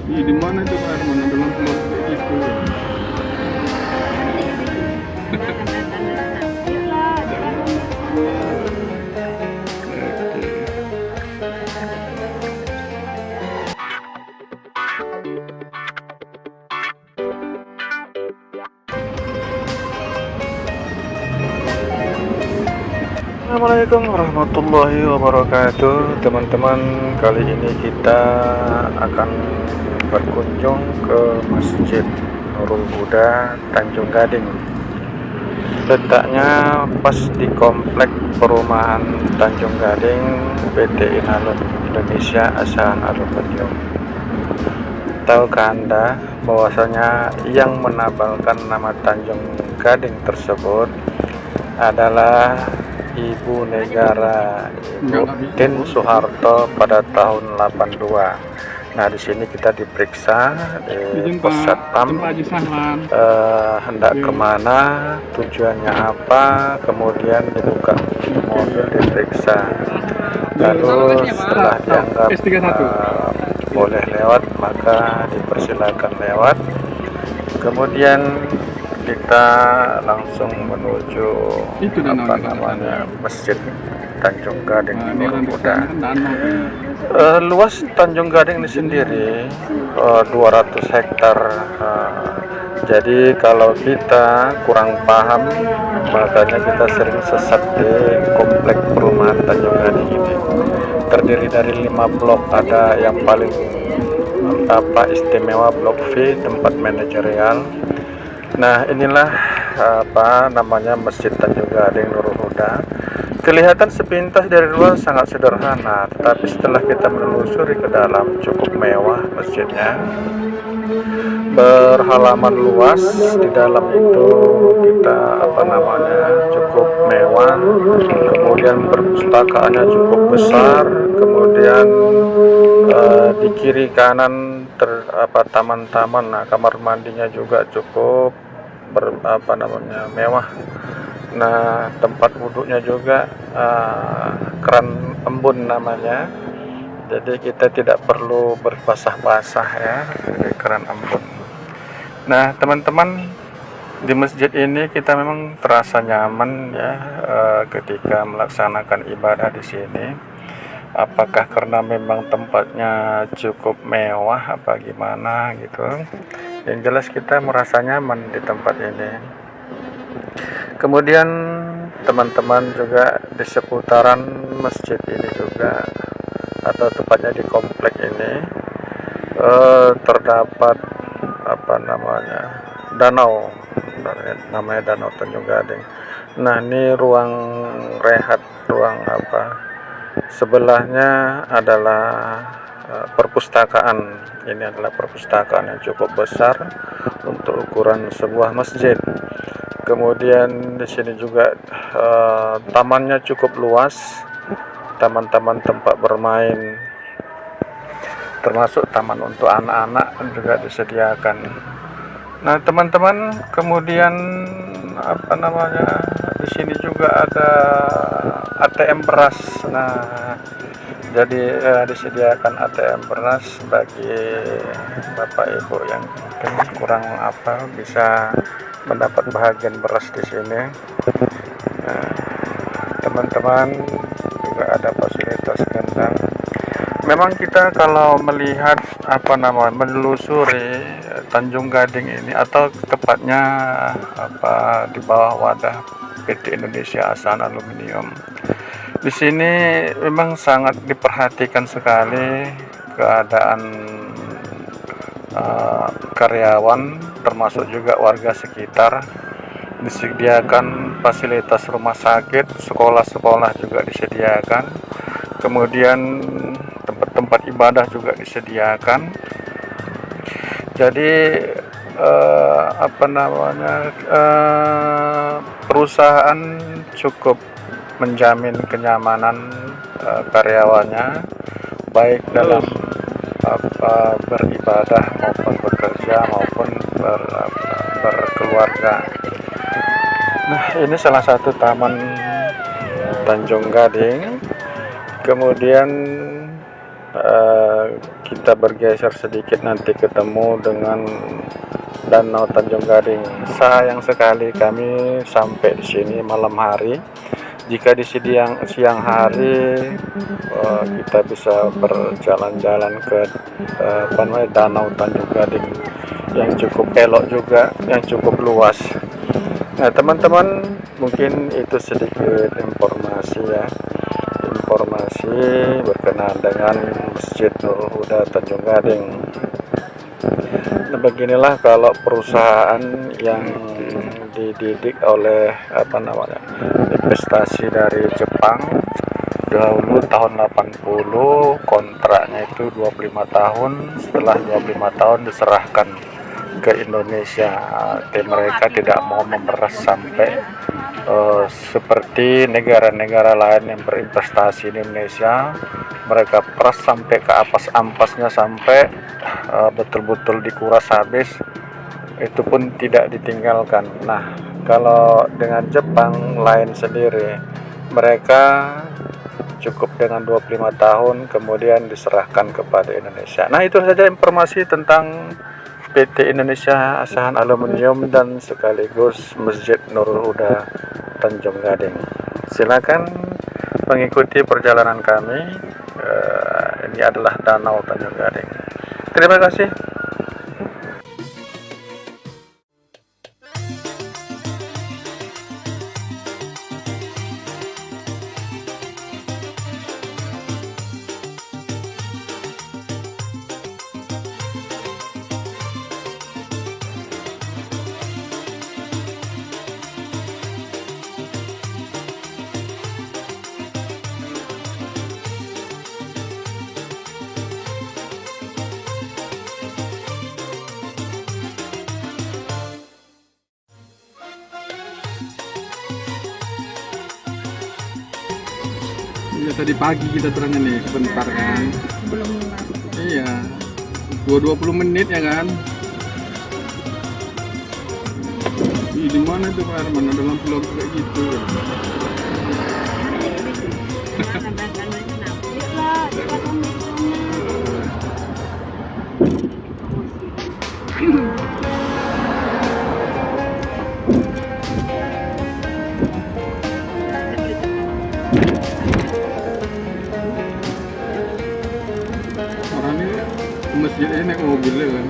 Iya, di mana itu Pak Herman ada lampu-lampu kayak gitu? Oke. Assalamualaikum warahmatullahi wabarakatuh, teman-teman. Kali ini kita akan berkunjung ke Masjid Nurul Huda Tanjung Gading. Letaknya pas di komplek perumahan Tanjung Gading PT Inalum Indonesia Asahan Aluminium. Tahukah Anda bahwasanya yang menabalkan nama Tanjung Gading tersebut adalah Ibu Negara, Ibu Tin Soeharto pada tahun 82. Nah, di sini kita diperiksa di pos satpam, hendak kemana, tujuannya apa, kemudian dibuka mobil, diperiksa. Lalu setelah dianggap boleh lewat, maka dipersilakan lewat. Kemudian kita langsung menuju Masjid Tanjung Gading Nurul Huda. Luas Tanjung Gading ini sendiri 200 hektar. Jadi kalau kita kurang paham, makanya kita sering sesat di komplek perumahan Tanjung Gading ini. Terdiri dari 5 blok, ada yang paling istimewa blok V, tempat manajerial. Nah, inilah Masjid Tanjung Gading Nurul Huda. Kelihatan sepintas dari luar sangat sederhana, tetapi setelah kita menelusuri ke dalam cukup mewah masjidnya. Berhalaman luas, di dalam itu kita cukup mewah. Kemudian perpustakaannya cukup besar. Kemudian di kiri kanan taman-taman. Nah, kamar mandinya juga cukup mewah. Nah, tempat wudhunya juga keran embun namanya. Jadi kita tidak perlu berbasah-basah ya di keran embun. Nah, teman-teman, di masjid ini kita memang terasa nyaman ya ketika melaksanakan ibadah di sini. Apakah karena memang tempatnya cukup mewah apa gimana gitu. Yang jelas kita merasa nyaman di tempat ini. Kemudian teman-teman juga di seputaran masjid ini juga, atau tepatnya di komplek ini terdapat danau, namanya Danau Tanjung Gading. Nah, ini ruang rehat, sebelahnya adalah perpustakaan. Ini adalah perpustakaan yang cukup besar untuk ukuran sebuah masjid. Kemudian di sini juga tamannya cukup luas, taman-taman tempat bermain, termasuk taman untuk anak-anak juga disediakan. Nah, teman-teman, kemudian di sini juga ada ATM beras. Nah, jadi disediakan ATM beras bagi Bapak Ibu yang kurang bisa mendapat bahagian beras di sini. Nah, teman-teman, juga ada fasilitas kandang. Memang kita kalau melihat menelusuri Tanjung Gading ini, atau tepatnya di bawah wadah PT Indonesia Asahan Aluminium, di sini memang sangat diperhatikan sekali keadaan karyawan, termasuk juga warga sekitar. Disediakan fasilitas rumah sakit, sekolah-sekolah juga disediakan. Kemudian tempat-tempat ibadah juga disediakan. Jadi perusahaan cukup menjamin kenyamanan karyawannya, baik dalam beribadah maupun bekerja maupun berkeluarga. Nah, ini salah satu taman Tanjung Gading. Kemudian kita bergeser sedikit nanti ketemu dengan Danau Tanjung Gading. Sayang sekali kami sampai di sini malam hari. Jika di siang hari kita bisa berjalan-jalan ke Danau Tanjung Gading yang cukup elok juga, yang cukup luas. Nah teman-teman, mungkin itu sedikit informasi ya, informasi berkenaan dengan Masjid Nurul Huda Tanjung Gading. Nah, beginilah kalau perusahaan yang dididik oleh investasi dari Jepang. Dahulu tahun 80 kontraknya itu 25 tahun, setelah 25 tahun diserahkan ke Indonesia. Mereka tidak mau memeras sampai seperti negara-negara lain yang berinvestasi di Indonesia. Mereka peras sampai ke ampas-ampasnya, sampai betul-betul dikuras habis, itu pun tidak ditinggalkan. Nah kalau dengan Jepang lain sendiri, mereka cukup dengan 25 tahun kemudian diserahkan kepada Indonesia. Nah itu saja informasi tentang PT Indonesia Asahan Aluminium dan sekaligus Masjid Nurul Huda Tanjung Gading. Silakan mengikuti perjalanan kami. Ini adalah Danau Tanjung Gading. Terima kasih. Ya tadi pagi kita berangkat nih, sebentar kan. Belum Iya, 20 menit ya kan. Ih, di mana tuh Pak Arman? Ada lampu-lampu kayak gitu. Orang ini ke masjid ini naik mobil ya kan.